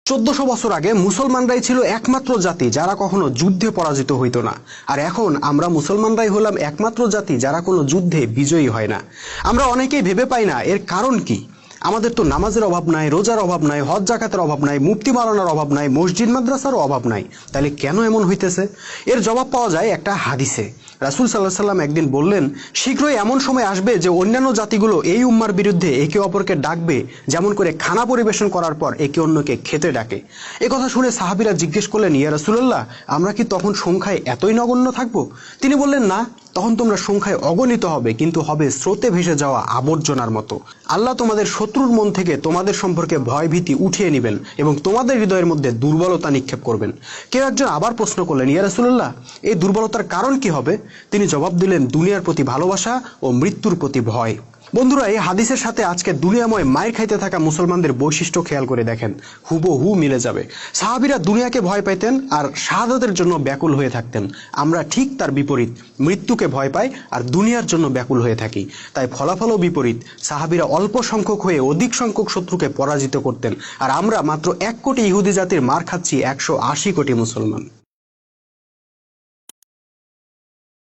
1400 বছর আগে মুসলমানরাই ছিল একমাত্র জাতি যারা কখনো যুদ্ধে পরাজিত হইতো না। আর এখন আমরা মুসলমানরাই হলাম একমাত্র জাতি যারা কোনো যুদ্ধে বিজয়ী হয় না। আমরা অনেকেই ভেবে পাই না এর কারণ কি। আমাদের তো নামাজের অভাব নাই, রোজার অভাব নাই, হজ জাকাতের অভাব নাই, মুফতি মাওলানার অভাব নাই, মসজিদ মাদ্রাসারও অভাব নাই। তাহলে কেন এমন হইতেছে? এর জবাব পাওয়া যায় একটা হাদিসে। রাসূল সাল্লাল্লাহু আলাইহি সাল্লাম একদিন বললেন, শীঘ্রই এমন সময় আসবে যে অন্যান্য জাতিগুলো এই উম্মার বিরুদ্ধে একে অপরকে ডাকবে, যেমন করে খানা পরিবেশন করার পর একে অন্যকে খেতে ডাকে। এ কথা শুনে সাহাবীরা জিজ্ঞেস করলেন, ইয়া রাসূলুল্লাহ, আমরা কি তখন সংখ্যায় এতই নগণ্য থাকবো? তিনি বললেন, না, তখন তোমরা সংখ্যায় অগণিত হবে, কিন্তু হবে স্রোতে ভেসে যাওয়া আবর্জনার মতো। আল্লাহ তোমাদের শত্রুর মন থেকে তোমাদের সম্পর্কে ভয় ভীতি উঠিয়ে নেবেন এবং তোমাদের হৃদয়ের মধ্যে দুর্বলতা নিক্ষেপ করবেন। কেউ একজন আবার প্রশ্ন করলেন, ইয়া রাসূলুল্লাহ, এই দুর্বলতার কারণ কি হবে? তিনি জবাব দিলেন, দুনিয়ার প্রতি ভালোবাসা ও মৃত্যুর প্রতি ভয়। বন্ধুরা, এই হাদিসের সাথে আজকে দুনিয়াময় মায়ের খাইতে থাকা মুসলমানদের বৈশিষ্ট্য খেয়াল করে দেখেন, হুবহু মিলে যাবে। সাহাবীরা দুনিয়াকে ভয় পাইতেন আর শাহাদাতের জন্য ব্যাকুল হয়ে থাকতেন। আমরা ঠিক তার বিপরীত, মৃত্যুকে ভয় পাই আর দুনিয়ার জন্য ব্যাকুল হয়ে থাকি। তাই ফলাফলও বিপরীত। সাহাবীরা অল্প সংখ্যক হয়ে অধিক সংখ্যক শত্রুকে পরাজিত করতেন, আর আমরা মাত্র 1 কোটি ইহুদি জাতির মার খাচ্ছি 180 কোটি মুসলমান।